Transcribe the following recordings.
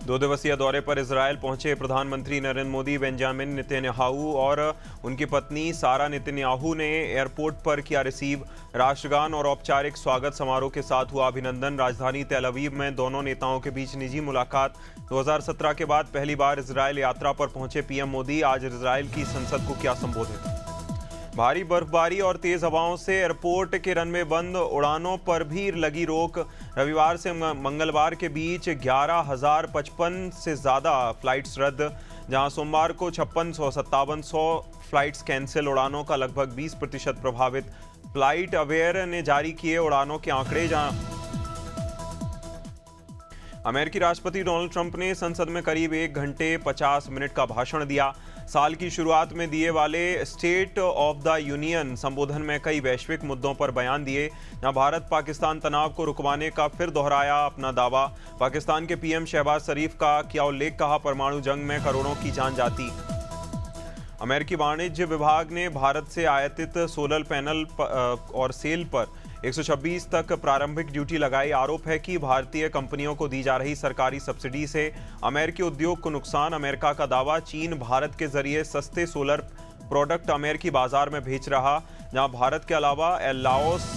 दो दिवसीय दौरे पर इजरायल पहुंचे प्रधानमंत्री नरेंद्र मोदी बेंजामिन नेतन्याहू और उनकी पत्नी सारा नेतन्याहू ने एयरपोर्ट पर किया रिसीव। राष्ट्रगान और औपचारिक स्वागत समारोह के साथ हुआ अभिनंदन। राजधानी तेल अवीव में दोनों नेताओं के बीच निजी मुलाकात। 2017 के बाद पहली बार इजरायल यात्रा पर पहुंचे पीएम मोदी। आज इजरायल की संसद को किया संबोधित। भारी बर्फबारी और तेज हवाओं से एयरपोर्ट के रनवे बंद, उड़ानों पर भी लगी रोक। रविवार से मंगलवार के बीच 11,055 से ज़्यादा फ्लाइट्स रद्द, जहां सोमवार को 56,57 फ्लाइट्स कैंसिल। उड़ानों का लगभग 20% प्रभावित। फ्लाइट अवेयर ने जारी किए उड़ानों के आंकड़े। जहां अमेरिकी राष्ट्रपति डोनाल्ड ट्रंप ने संसद में करीब 1 घंटे 50 मिनट का भाषण दिया। साल की शुरुआत में दिए वाले स्टेट ऑफ द यूनियन संबोधन में कई वैश्विक मुद्दों पर बयान दिए। जहां भारत पाकिस्तान तनाव को रुकवाने का फिर दोहराया अपना दावा। पाकिस्तान के पीएम शहबाज शरीफ का किया उल्लेख, कहा परमाणु जंग में करोड़ों की जान जाती। अमेरिकी वाणिज्य विभाग ने भारत से आयातित सोलर पैनल और सेल पर 126 तक प्रारंभिक ड्यूटी लगाई। आरोप है कि भारतीय कंपनियों को दी जा रही सरकारी सब्सिडी से अमेरिकी उद्योग को नुकसान। अमेरिका का दावा, चीन भारत के जरिए सस्ते सोलर प्रोडक्ट अमेरिकी बाजार में भेज रहा। जहां भारत के अलावा लाओस,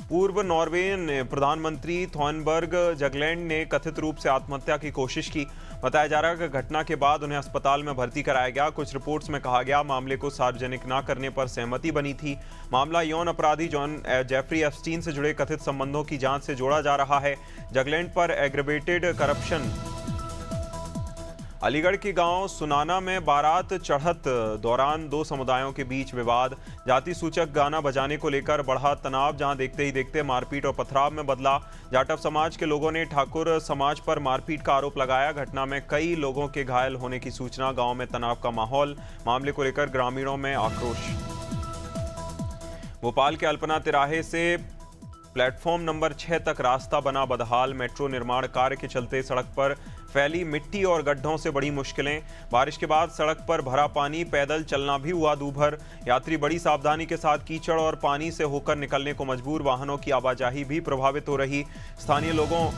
पूर्व नॉर्वेजियन प्रधानमंत्री थॉनबर्ग जगलैंड ने कथित रूप से आत्महत्या की कोशिश की। बताया जा रहा है कि घटना के बाद उन्हें अस्पताल में भर्ती कराया गया। कुछ रिपोर्ट्स में कहा गया मामले को सार्वजनिक न करने पर सहमति बनी थी। मामला यौन अपराधी जेफरी एप्स्टीन से जुड़े कथित संबंधों की जांच से जोड़ा जा रहा है। जगलैंड पर एग्रेवेटेड करप्शन। अलीगढ़ के गांव सुनाना में बारात चढ़त दौरान दो समुदायों के बीच विवाद। जाति सूचक गाना बजाने को लेकर बढ़ा तनाव, जहां देखते ही देखते मारपीट और पथराव में बदला। जाटव समाज के लोगों ने ठाकुर समाज पर मारपीट का आरोप लगाया। घटना में कई लोगों के घायल होने की सूचना। गांव में तनाव का माहौल। मामले को लेकर ग्रामीणों में आक्रोश। भोपाल के अल्पना तिराहे से प्लेटफॉर्म नंबर 6 तक रास्ता बना बदहाल। मेट्रो निर्माण कार्य के चलते सड़क पर फैली मिट्टी और गड्ढों से बड़ी मुश्किलें। बारिश के बाद सड़क पर भरा पानी, पैदल चलना भी हुआ दूभर। यात्री बड़ी सावधानी के साथ कीचड़ और पानी से होकर निकलने को मजबूर। वाहनों की आवाजाही भी प्रभावित हो रही। स्थानीय लोगों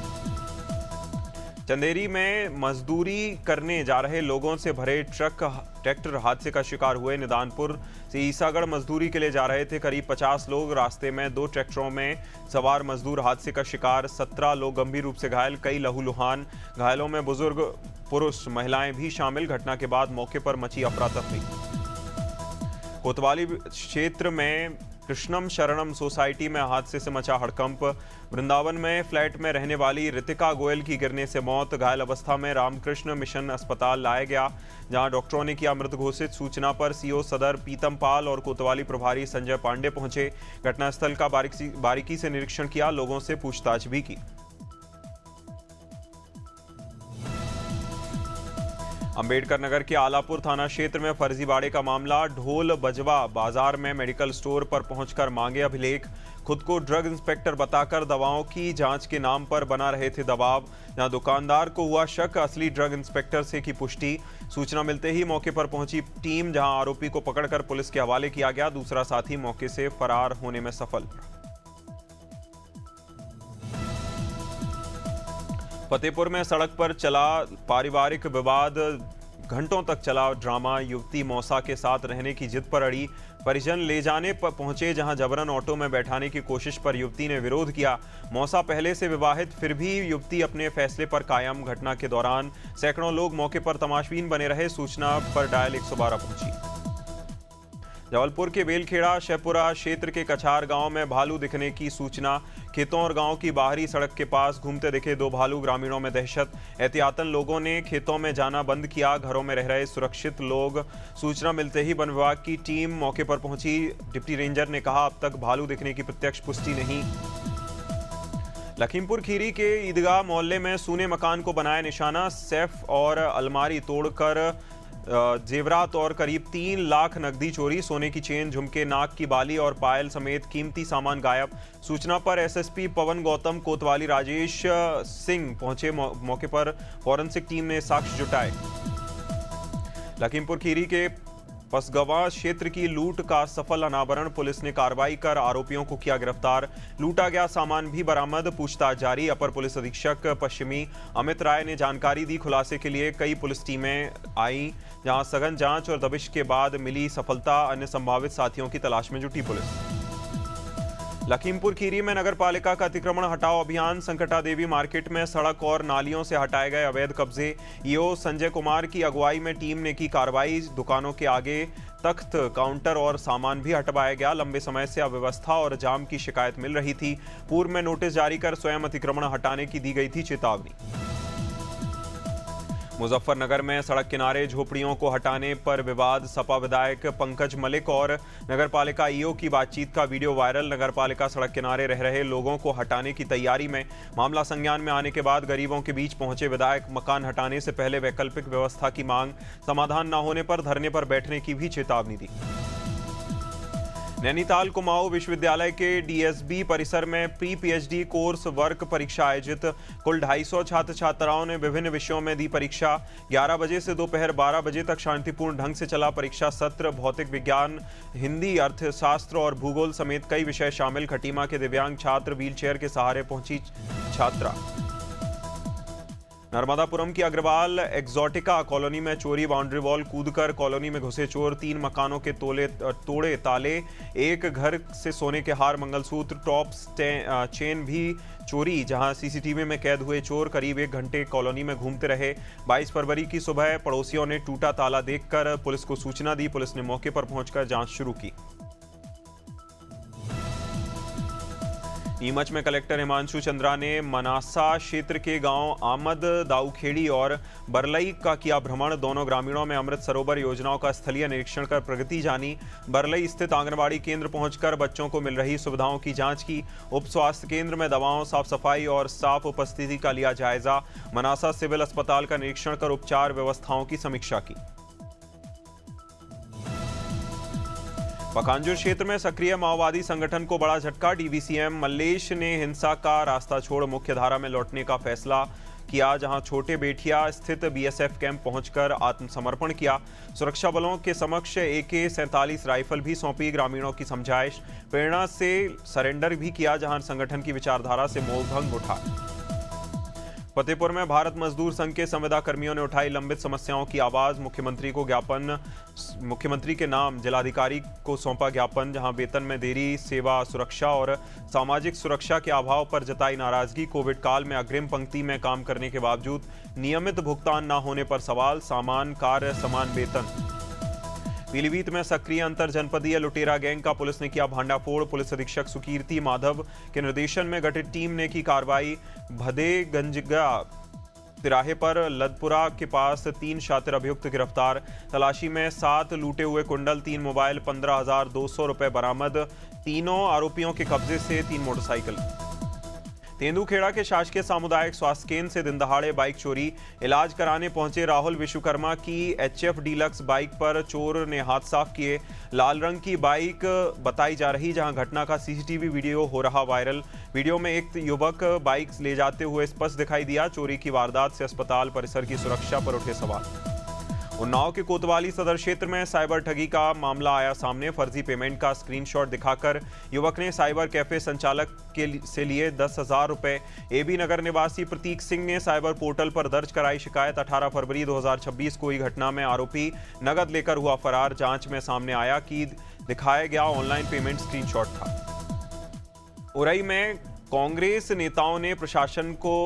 चंदेरी में मजदूरी करने जा रहे लोगों से भरे ट्रैक्टर हादसे का शिकार हुए। निदानपुर से ईसागढ़ मजदूरी के लिए जा रहे थे करीब 50 लोग। रास्ते में 2 ट्रैक्टरों में सवार मजदूर हादसे का शिकार। 17 लोग गंभीर रूप से घायल, कई लहूलुहान। घायलों में बुजुर्ग, पुरुष, महिलाएं भी शामिल। घटना के बाद मौके पर मची अफरा तफरी। कोतवाली क्षेत्र में कृष्णम शरणम सोसाइटी में हादसे से मचा हड़कंप। वृंदावन में फ्लैट में रहने वाली रितिका गोयल की गिरने से मौत। घायल अवस्था में रामकृष्ण मिशन अस्पताल लाया गया, जहां डॉक्टरों ने किया मृत घोषित। सूचना पर सीओ सदर पीतम पाल और कोतवाली प्रभारी संजय पांडे पहुंचे। घटनास्थल का बारीकी से निरीक्षण किया, लोगों से पूछताछ भी की। अंबेडकर नगर के आलापुर थाना क्षेत्र में फर्जीवाड़े का मामला। ढोल बजवा बाजार में मेडिकल स्टोर पर पहुंचकर मांगे अभिलेख। खुद को ड्रग इंस्पेक्टर बताकर दवाओं की जांच के नाम पर बना रहे थे दबाव। जहां दुकानदार को हुआ शक, असली ड्रग इंस्पेक्टर से की पुष्टि। सूचना मिलते ही मौके पर पहुंची टीम, जहां आरोपी को पकड़कर पुलिस के हवाले किया गया। दूसरा साथी मौके से फरार होने में सफल। फतेहपुर में सड़क पर चला पारिवारिक विवाद। घंटों तक चला ड्रामा। युवती मौसा के साथ रहने की जिद पर अड़ी। परिजन ले जाने पर पहुंचे, जहां जबरन ऑटो में बैठाने की कोशिश पर युवती ने विरोध किया। मौसा पहले से विवाहित, फिर भी युवती अपने फैसले पर कायम। घटना के दौरान सैकड़ों लोग मौके पर तमाशबीन बने रहे। सूचना पर डायल 112 पहुंची। जबलपुर के बेलखेड़ा शहपुरा क्षेत्र के कछार गांव में भालू दिखने की सूचना। खेतों और गांव की बाहरी सड़क के पास घूमते दिखे 2 भालू। ग्रामीणों में दहशत। एहतियातन लोगों ने खेतों में जाना बंद किया। घरों में रह रहे सुरक्षित लोग। सूचना मिलते ही वन विभाग की टीम मौके पर पहुंची। डिप्टी रेंजर ने कहा, अब तक भालू दिखने की प्रत्यक्ष पुष्टि नहीं। लखीमपुर खीरी के ईदगाह मोहल्ले में सूने मकान को बनाया निशाना। सेफ और अलमारी तोड़कर जेवरात और करीब 3 लाख नकदी चोरी। सोने की चेन, झुमके, नाक की बाली और पायल समेत कीमती सामान गायब। सूचना पर एसएसपी पवन गौतम, कोतवाली राजेश सिंह पहुंचे। मौके पर फॉरेंसिक टीम ने साक्ष्य जुटाए। लखीमपुर खीरी के पसगवा क्षेत्र की लूट का सफल अनावरण, पुलिस ने कार्रवाई कर आरोपियों को किया गिरफ्तार। लूटा गया सामान भी बरामद, पूछताछ जारी। अपर पुलिस अधीक्षक पश्चिमी अमित राय ने जानकारी दी। खुलासे के लिए कई पुलिस टीमें आई, जहां सघन जांच और दबिश के बाद मिली सफलता। अन्य संभावित साथियों की तलाश में जुटी पुलिस। लखीमपुर खीरी में नगर पालिका का अतिक्रमण हटाओ अभियान, संकटा देवी मार्केट में सड़क और नालियों से हटाए गए अवैध कब्जे। ईओ संजय कुमार की अगुवाई में टीम ने की कार्रवाई। दुकानों के आगे तख्त, काउंटर और सामान भी हटवाया गया। लंबे समय से अव्यवस्था और जाम की शिकायत मिल रही थी। पूर्व में नोटिस जारी कर स्वयं अतिक्रमण हटाने की दी गई थी चेतावनी। मुजफ्फरनगर में सड़क किनारे झोपड़ियों को हटाने पर विवाद, सपा विधायक पंकज मलिक और नगरपालिका ईओ की बातचीत का वीडियो वायरल। नगरपालिका सड़क किनारे रह रहे लोगों को हटाने की तैयारी में। मामला संज्ञान में आने के बाद गरीबों के बीच पहुंचे विधायक मकान हटाने से पहले वैकल्पिक व्यवस्था की मांग, समाधान न होने पर धरने पर बैठने की भी चेतावनी दी। नैनीताल कुमाऊं विश्वविद्यालय के डीएसबी परिसर में प्री पीएचडी कोर्स वर्क परीक्षा आयोजित। कुल 250 छात्र छात्राओं ने विभिन्न विषयों में दी परीक्षा। 11 बजे से दोपहर 12 बजे तक शांतिपूर्ण ढंग से चला परीक्षा सत्र। भौतिक विज्ञान, हिंदी, अर्थशास्त्र और भूगोल समेत कई विषय शामिल। खटीमा के दिव्यांग छात्र व्हीलचेयर के सहारे पहुंची छात्रा। नर्मदापुरम की अग्रवाल एक्सोटिका कॉलोनी में चोरी, बाउंड्री वॉल कूदकर कॉलोनी में घुसे चोर। 3 मकानों के तोड़े ताले, एक घर से सोने के हार, मंगलसूत्र, टॉप चेन भी चोरी। जहां सीसीटीवी में कैद हुए चोर करीब 1 घंटे कॉलोनी में घूमते रहे। 22 फरवरी की सुबह पड़ोसियों ने टूटा ताला देखकर पुलिस को सूचना दी। पुलिस ने मौके पर पहुंचकर जांच शुरू की। नीमच में कलेक्टर हिमांशु चंद्रा ने मनासा क्षेत्र के गांव आमद, दाऊखेड़ी और बरलई का किया भ्रमण। दोनों ग्रामीणों में अमृत सरोवर योजनाओं का स्थलीय निरीक्षण कर प्रगति जानी। बरलई स्थित आंगनबाड़ी केंद्र पहुंचकर बच्चों को मिल रही सुविधाओं की जांच की। उप स्वास्थ्य केंद्र में दवाओं, साफ सफाई और स्टाफ उपस्थिति का लिया जायजा। मनासा सिविल अस्पताल का निरीक्षण कर उपचार व्यवस्थाओं की समीक्षा की। पखांजूर क्षेत्र में सक्रिय माओवादी संगठन को बड़ा झटका। डीवीसीएम मल्लेश ने हिंसा का रास्ता छोड़ मुख्यधारा में लौटने का फैसला किया, जहां छोटे बेठिया स्थित बीएसएफ कैंप पहुंचकर आत्मसमर्पण किया। सुरक्षा बलों के समक्ष AK-47 राइफल भी सौंपी। ग्रामीणों की समझाइश, प्रेरणा से सरेंडर भी किया, जहां संगठन की विचारधारा से मोहभंग उठा। फतेहपुर में भारत मजदूर संघ के संविदा कर्मियों ने उठाई लंबित समस्याओं की आवाज। मुख्यमंत्री के नाम जिलाधिकारी को सौंपा ज्ञापन, जहां वेतन में देरी, सेवा सुरक्षा और सामाजिक सुरक्षा के अभाव पर जताई नाराजगी। कोविड काल में अग्रिम पंक्ति में काम करने के बावजूद नियमित भुगतान न होने पर सवाल। समान कार्य समान वेतन। पीलीभीत में सक्रिय अंतर जनपदीय लुटेरा गैंग का पुलिस ने किया भांडाफोड़। पुलिस अधीक्षक सुकीर्ति माधव के निर्देशन में गठित टीम ने की कार्रवाई। भदेगंजगा तिराहे पर लदपुरा के पास 3 शातिर अभियुक्त गिरफ्तार। तलाशी में 7 लूटे हुए कुंडल, 3 मोबाइल, 15,200 रुपए बरामद। तीनों आरोपियों के कब्जे से 3 मोटरसाइकिल। तेंदुखेड़ा के शासकीय सामुदायिक स्वास्थ्य केंद्र से दिन दहाड़े बाइक चोरी। इलाज कराने पहुंचे राहुल विश्वकर्मा की HF डीलक्स बाइक पर चोर ने हाथ साफ किए। लाल रंग की बाइक बताई जा रही, जहां घटना का सीसीटीवी वीडियो हो रहा वायरल। वीडियो में एक युवक बाइक ले जाते हुए स्पष्ट दिखाई दिया। चोरी की वारदात से अस्पताल परिसर की सुरक्षा पर उठे सवाल। उन्नाव के कोतवाली सदर क्षेत्र में साइबर ठगी का मामला आया सामने। फर्जी पेमेंट का स्क्रीनशॉट दिखाकर युवक ने साइबर कैफे संचालक से लिए 10,000 रुपए। AB नगर निवासी प्रतीक सिंह ने साइबर पोर्टल पर दर्ज कराई शिकायत। 18 फरवरी 2026 को हुई घटना में आरोपी नगद लेकर हुआ फरार। जांच में सामने आया कि दिखाया गया ऑनलाइन पेमेंट स्क्रीनशॉट था। उरई में कांग्रेस नेताओं ने प्रशासन को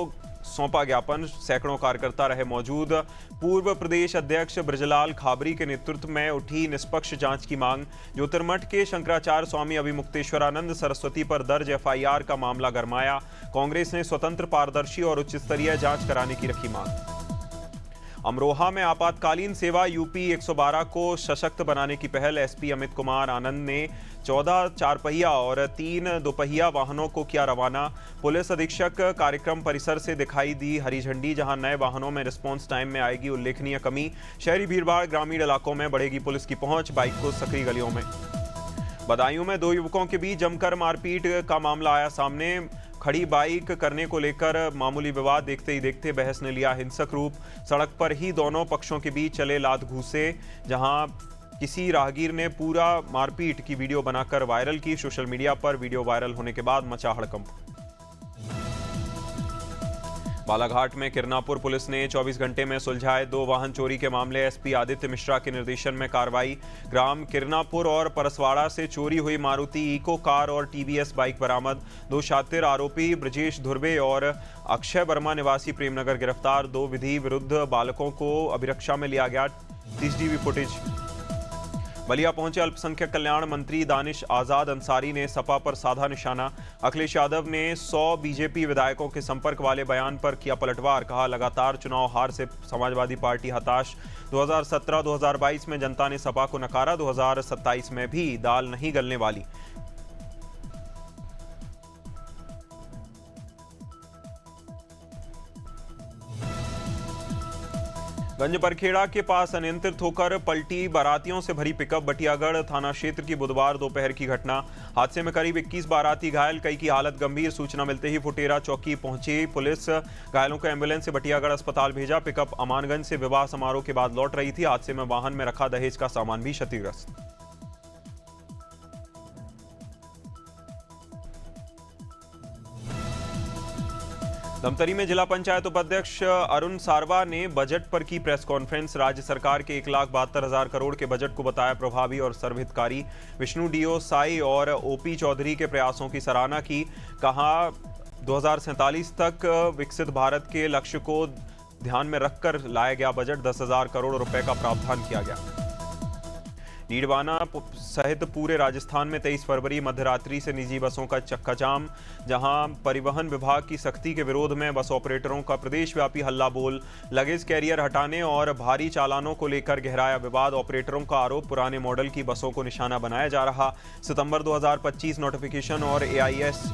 सौंपा ज्ञापन। सैकड़ों कार्यकर्ता रहे मौजूद। पूर्व प्रदेश अध्यक्ष ब्रजलाल खाबरी के नेतृत्व में उठी निष्पक्ष जांच की मांग। ज्योतिर्मठ के शंकराचार्य स्वामी अभिमुक्तेश्वरानंद सरस्वती पर दर्ज FIR का मामला गरमाया। कांग्रेस ने स्वतंत्र, पारदर्शी और उच्च स्तरीय जांच कराने की रखी मांग। अमरोहा में आपातकालीन सेवा यूपी 112 को सशक्त बनाने की पहल। SP अमित कुमार आनंद ने 14 4पहिया और 3 दोपहिया वाहनों को किया रवाना। पुलिस अधीक्षक कार्यक्रम परिसर से दिखाई दी हरी झंडी, जहां नए वाहनों में रिस्पांस टाइम में आएगी उल्लेखनीय कमी। शहरी भीड़भाड़, ग्रामीण इलाकों में बढ़ेगी पुलिस की पहुंच। बाइक को सक्रिय गलियों में। बदायूं में 2 युवकों के बीच जमकर मारपीट का मामला आया सामने। खड़ी बाइक करने को लेकर मामूली विवाद, देखते ही देखते बहस ने लिया हिंसक रूप। सड़क पर ही दोनों पक्षों के बीच चले लात घूंसे, जहां किसी राहगीर ने पूरा मारपीट की वीडियो बनाकर वायरल की। सोशल मीडिया पर वीडियो वायरल होने के बाद मचा हड़कंप। बालाघाट में किरनापुर पुलिस ने 24 घंटे में सुलझाए 2 वाहन चोरी के मामले। एसपी आदित्य मिश्रा के निर्देशन में कार्रवाई। ग्राम किरनापुर और परसवाड़ा से चोरी हुई मारुति इको कार और टीवीएस बाइक बरामद। 2 शातिर आरोपी ब्रजेश धुर्वे और अक्षय वर्मा निवासी प्रेमनगर गिरफ्तार। 2 विधि विरुद्ध बालकों को अभिरक्षा में लिया गया। CCTV footage. बलिया पहुंचे अल्पसंख्यक कल्याण मंत्री दानिश आजाद अंसारी ने सपा पर साधा निशाना। अखिलेश यादव ने 100 बीजेपी विधायकों के संपर्क वाले बयान पर किया पलटवार। कहा, लगातार चुनाव हार से समाजवादी पार्टी हताश। 2017-2022 में जनता ने सपा को नकारा, 2027 में भी दाल नहीं गलने वाली। गंजपरखेड़ा के पास अनियंत्रित होकर पलटी बारातियों से भरी पिकअप। बटियागढ़ थाना क्षेत्र की बुधवार दोपहर की घटना। हादसे में करीब 21 बाराती घायल, कई की हालत गंभीर। सूचना मिलते ही फुटेरा चौकी पहुंची पुलिस। घायलों को एम्बुलेंस से बटियागढ़ अस्पताल भेजा। पिकअप अमानगंज से विवाह समारोह के बाद लौट रही थी। हादसे में वाहन में रखा दहेज का सामान भी क्षतिग्रस्त। धमतरी में जिला पंचायत उपाध्यक्ष अरुण सारवा ने बजट पर की प्रेस कॉन्फ्रेंस। राज्य सरकार के 1,72,000 करोड़ के बजट को बताया प्रभावी और सर्वहितकारी। विष्णु डीओ साई और ओपी चौधरी के प्रयासों की सराहना की। कहा, 2047 तक विकसित भारत के लक्ष्य को ध्यान में रखकर लाया गया बजट। 10,000 करोड़ रुपए का प्रावधान किया गया। नीडवाना सहित पूरे राजस्थान में 23 फरवरी मध्यरात्रि से निजी बसों का चक्काजाम। जहां परिवहन विभाग की सख्ती के विरोध में बस ऑपरेटरों का प्रदेशव्यापी हल्ला बोल। लगेज कैरियर हटाने और भारी चालानों को लेकर गहराया विवाद। ऑपरेटरों का आरोप, पुराने मॉडल की बसों को निशाना बनाया जा रहा। सितंबर 2025 नोटिफिकेशन और एआईएस।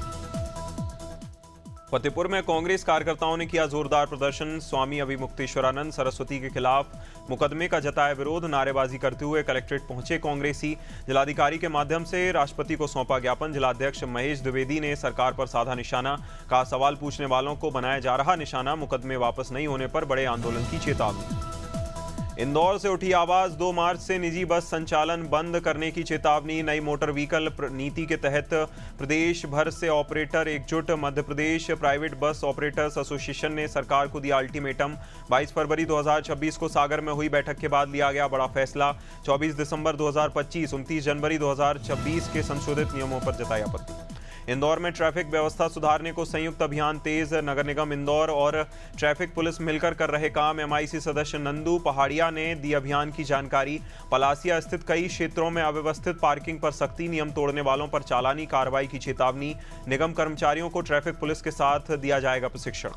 फतेहपुर में कांग्रेस कार्यकर्ताओं ने किया जोरदार प्रदर्शन। स्वामी अभिमुक्तेश्वरानंद सरस्वती के खिलाफ मुकदमे का जताया विरोध। नारेबाजी करते हुए कलेक्ट्रेट पहुंचे कांग्रेसी। जिलाधिकारी के माध्यम से राष्ट्रपति को सौंपा ज्ञापन। जिलाध्यक्ष महेश द्विवेदी ने सरकार पर साधा निशाना। कहा, सवाल पूछने वालों को बनाया जा रहा निशाना। मुकदमे वापस नहीं होने पर बड़े आंदोलन की चेतावनी। इंदौर से उठी आवाज। 2 मार्च से निजी बस संचालन बंद करने की चेतावनी। नई मोटर व्हीकल नीति के तहत प्रदेश भर से ऑपरेटर एकजुट। Madhya Pradesh private bus operators association ने सरकार को दिया अल्टीमेटम। 22 फरवरी 2026 को सागर में हुई बैठक के बाद लिया गया बड़ा फैसला। 24 दिसंबर 2025, 29 जनवरी 2026 के संशोधित नियमों पर जताई आपत्ति। इंदौर में ट्रैफिक व्यवस्था सुधारने को संयुक्त अभियान तेज। नगर निगम इंदौर और ट्रैफिक पुलिस मिलकर कर रहे काम। एमआईसी सदस्य नंदू पहाड़िया ने दी अभियान की जानकारी। पलासिया स्थित कई क्षेत्रों में अव्यवस्थित पार्किंग पर सख्ती। नियम तोड़ने वालों पर चालानी कार्रवाई की चेतावनी। निगम कर्मचारियों को ट्रैफिक पुलिस के साथ दिया जाएगा प्रशिक्षण।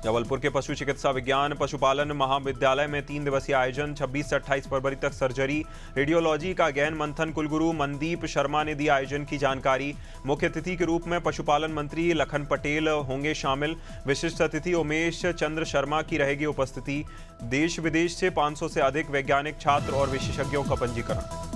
जबलपुर के पशु चिकित्सा विज्ञान पशुपालन महाविद्यालय में 3 दिवसीय आयोजन। 26 से 28 फरवरी तक सर्जरी रेडियोलॉजी का गहन मंथन। कुलगुरु मनदीप शर्मा ने दी आयोजन की जानकारी। मुख्य अतिथि के रूप में पशुपालन मंत्री लखन पटेल होंगे शामिल। विशिष्ट अतिथि उमेश चंद्र शर्मा की रहेगी उपस्थिति। देश विदेश से 500 से अधिक वैज्ञानिक, छात्र और विशेषज्ञों का पंजीकरण।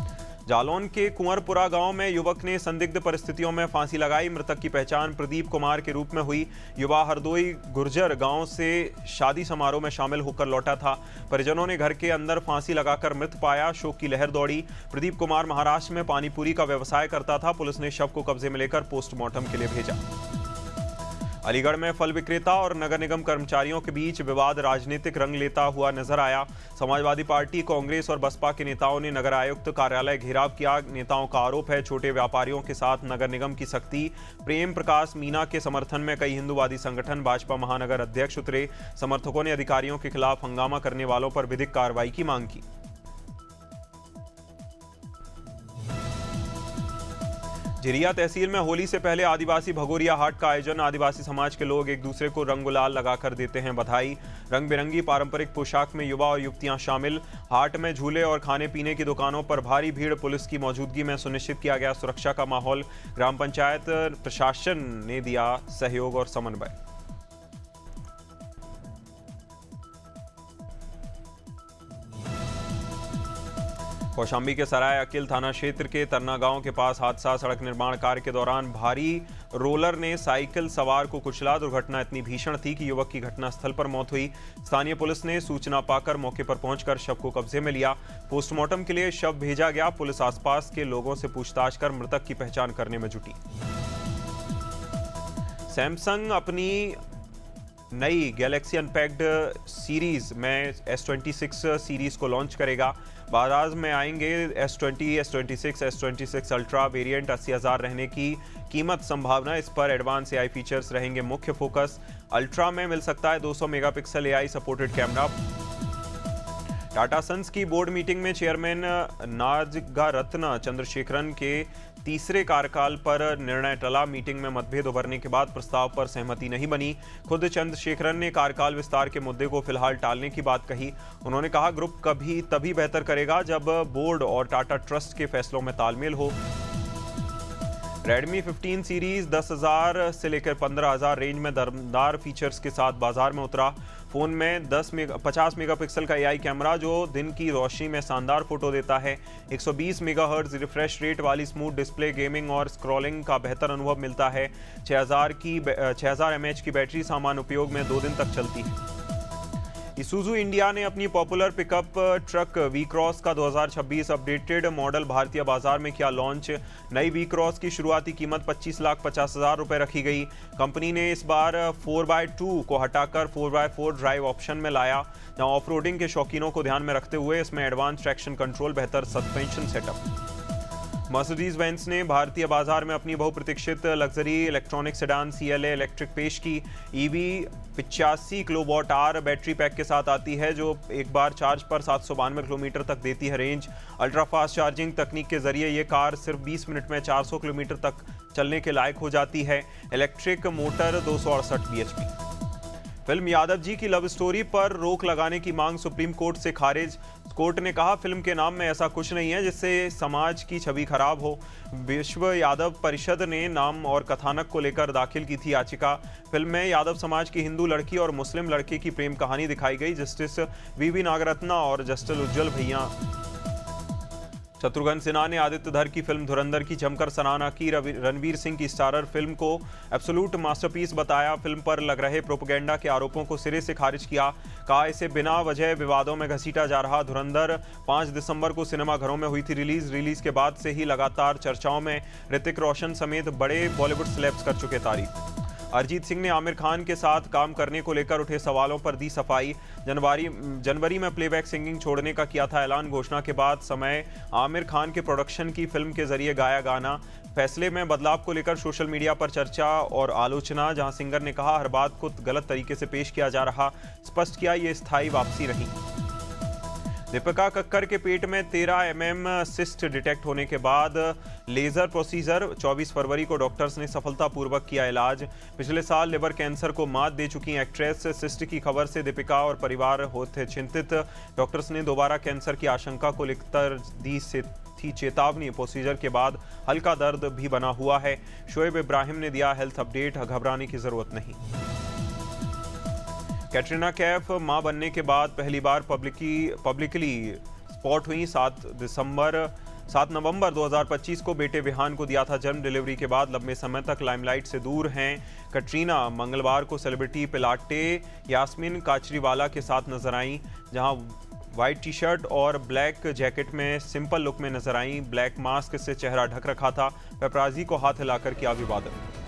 जालौन के कुंवरपुरा गांव में युवक ने संदिग्ध परिस्थितियों में फांसी लगाई। मृतक की पहचान प्रदीप कुमार के रूप में हुई। युवा हरदोई गुर्जर गांव से शादी समारोह में शामिल होकर लौटा था। परिजनों ने घर के अंदर फांसी लगाकर मृत पाया। शोक की लहर दौड़ी। प्रदीप कुमार महाराष्ट्र में पानीपुरी का व्यवसाय करता था। पुलिस ने शव को कब्जे में लेकर पोस्टमार्टम के लिए भेजा। अलीगढ़ में फल विक्रेता और नगर निगम कर्मचारियों के बीच विवाद राजनीतिक रंग लेता हुआ नजर आया। समाजवादी पार्टी, कांग्रेस और बसपा के नेताओं ने नगर आयुक्त कार्यालय घेराव किया। नेताओं का आरोप है, छोटे व्यापारियों के साथ नगर निगम की सख्ती। प्रेम प्रकाश मीना के समर्थन में कई हिंदूवादी संगठन। भाजपा महानगर अध्यक्ष उतरे। समर्थकों ने अधिकारियों के खिलाफ हंगामा करने वालों पर विधिक कार्रवाई की मांग की। झिरिया तहसील में होली से पहले आदिवासी भगोरिया हाट का आयोजन। आदिवासी समाज के लोग एक दूसरे को रंग गुलाल लगाकर देते हैं बधाई। रंग बिरंगी पारंपरिक पोशाक में युवा और युवतियां शामिल। हाट में झूले और खाने पीने की दुकानों पर भारी भीड़। पुलिस की मौजूदगी में सुनिश्चित किया गया सुरक्षा का माहौल। ग्राम पंचायत प्रशासन ने दिया सहयोग और समन्वय। कौशाम्बी के सराय अकिल थाना क्षेत्र के तरना गांव के पास हादसा। सड़क निर्माण कार्य के दौरान भारी रोलर ने साइकिल सवार को कुचला। दुर्घटना इतनी भीषण थी कि युवक की घटनास्थल पर मौत हुई। स्थानीय पुलिस ने सूचना पाकर मौके पर पहुंचकर शव को कब्जे में लिया। पोस्टमार्टम के लिए शव भेजा गया। पुलिस आसपास के लोगों से पूछताछ कर मृतक की पहचान करने में जुटी। सैमसंग अपनी नई गैलेक्सी अनपैक्ड सीरीज में S26 सीरीज को लॉन्च करेगा। बाजार में आएंगे S20, S26, S26 ultra variant. 80,000 रहने की कीमत संभावना। इस पर एडवांस AI फीचर्स रहेंगे मुख्य फोकस। अल्ट्रा में मिल सकता है 200 megapixel AI supported camera. Tata Sons की बोर्ड मीटिंग में चेयरमैन नागरत्न चंद्रशेखरन के तीसरे कार्यकाल पर निर्णय टला। मीटिंग में मतभेद उभरने के बाद प्रस्ताव पर सहमति नहीं बनी। खुद चंद्रशेखरन ने कार्यकाल विस्तार के मुद्दे को फिलहाल टालने की बात कही। उन्होंने कहा, ग्रुप कभी तभी बेहतर करेगा जब बोर्ड और टाटा ट्रस्ट के फैसलों में तालमेल हो। रेडमी 15 सीरीज 10,000 से लेकर 15,000 रेंज में दमदार फीचर्स के साथ बाजार में उतरा। फोन में 50 मेगापिक्सल का AI कैमरा जो दिन की रोशनी में शानदार फोटो देता है। 120 मेगाहर्ट्ज रिफ्रेश रेट वाली स्मूथ डिस्प्ले, गेमिंग और स्क्रॉलिंग का बेहतर अनुभव मिलता है। 6000 mAh की बैटरी सामान्य उपयोग में 2 दिन तक चलती है। इसूजू इंडिया ने अपनी पॉपुलर पिकअप ट्रक V-क्रॉस का 2026 अपडेटेड मॉडल भारतीय बाजार में किया लॉन्च। नई V-क्रॉस की शुरुआती कीमत 25,50,000 रुपए रखी गई। कंपनी ने इस बार 4x2 को हटाकर 4x4 ड्राइव ऑप्शन में लाया, जहां ऑफ-रोडिंग के शौकीनों को ध्यान में रखते हुए इसमें एडवांस ट्रैक्शन कंट्रोल, बेहतर सस्पेंशन सेटअप। मर्सिडीज बेंज ने भारतीय बाजार में अपनी बहुप्रतीक्षित luxury electronic sedan CLA electric पेश की। EV 85 kilowatt hour battery pack के साथ आती है, जो एक बार चार्ज पर 792 किलोमीटर तक देती है रेंज। अल्ट्रा फास्ट चार्जिंग तकनीक के जरिए ये कार सिर्फ 20 मिनट में 400 किलोमीटर तक चलने के लायक हो जाती है। Electric motor 268 bhp। Film Yadav ji की लव स्टोरी पर रोक लगाने की मांग सुप्रीम कोर्ट से खारिज। कोर्ट ने कहा, फिल्म के नाम में ऐसा कुछ नहीं है जिससे समाज की छवि खराब हो। विश्व यादव परिषद ने नाम और कथानक को लेकर दाखिल की थी याचिका। फिल्म में यादव समाज की हिंदू लड़की और मुस्लिम लड़के की प्रेम कहानी दिखाई गई। जस्टिस VV नागरत्ना और जस्टिस उज्जवल भैया शत्रुघ्न सिन्हा ने आदित्य धर की फिल्म धुरंधर की जमकर सराहना की। रणवीर सिंह की स्टारर फिल्म को एब्सोल्यूट मास्टरपीस बताया। फिल्म पर लग रहे प्रोपेगेंडा के आरोपों को सिरे से खारिज किया। कहा, इसे बिना वजह विवादों में घसीटा जा रहा। धुरंधर 5 दिसंबर को सिनेमाघरों में हुई थी रिलीज के बाद से ही लगातार चर्चाओं में। ऋतिक रोशन समेत बड़े बॉलीवुड सेलेब्स कर चुके तारीफ। अरिजीत सिंह ने आमिर खान के साथ काम करने को लेकर उठे सवालों पर दी सफाई। जनवरी में प्लेबैक सिंगिंग छोड़ने का किया था ऐलान। घोषणा के बाद समय आमिर खान के प्रोडक्शन की फिल्म के जरिए गाया गाना। फैसले में बदलाव को लेकर सोशल मीडिया पर चर्चा और आलोचना, जहां सिंगर ने कहा, हर बात को गलत तरीके से पेश किया जा रहा। स्पष्ट किया, ये स्थायी वापसी रही। दीपिका कक्कर के पेट में 13 mm सिस्ट डिटेक्ट होने के बाद लेजर प्रोसीजर। 24 फरवरी को डॉक्टर्स ने सफलतापूर्वक किया इलाज। पिछले साल लिवर कैंसर को मात दे चुकी एक्ट्रेस सिस्ट की खबर से दीपिका और परिवार होते चिंतित। डॉक्टर्स ने दोबारा कैंसर की आशंका को लेकर दी थी चेतावनी। प्रोसीजर के बाद हल्का दर्द भी बना हुआ है। शोएब इब्राहिम ने दिया हेल्थ अपडेट, घबराने की जरूरत नहीं। कैटरीना कैफ मां बनने के बाद पहली बार पब्लिकली स्पॉट हुई। 7 नवंबर 2025 को बेटे विहान को दिया था जन्म। डिलीवरी के बाद लंबे समय तक लाइमलाइट से दूर हैं कैटरीना। मंगलवार को सेलिब्रिटी पिलाटे यास्मीन काचरीवाला के साथ नजर आई, जहां व्हाइट टी-शर्ट और ब्लैक जैकेट में सिंपल लुक में नजर आई। ब्लैक मास्क से चेहरा ढक रखा था। पेपराजी को हाथ हिलाकर किया अभिवादन।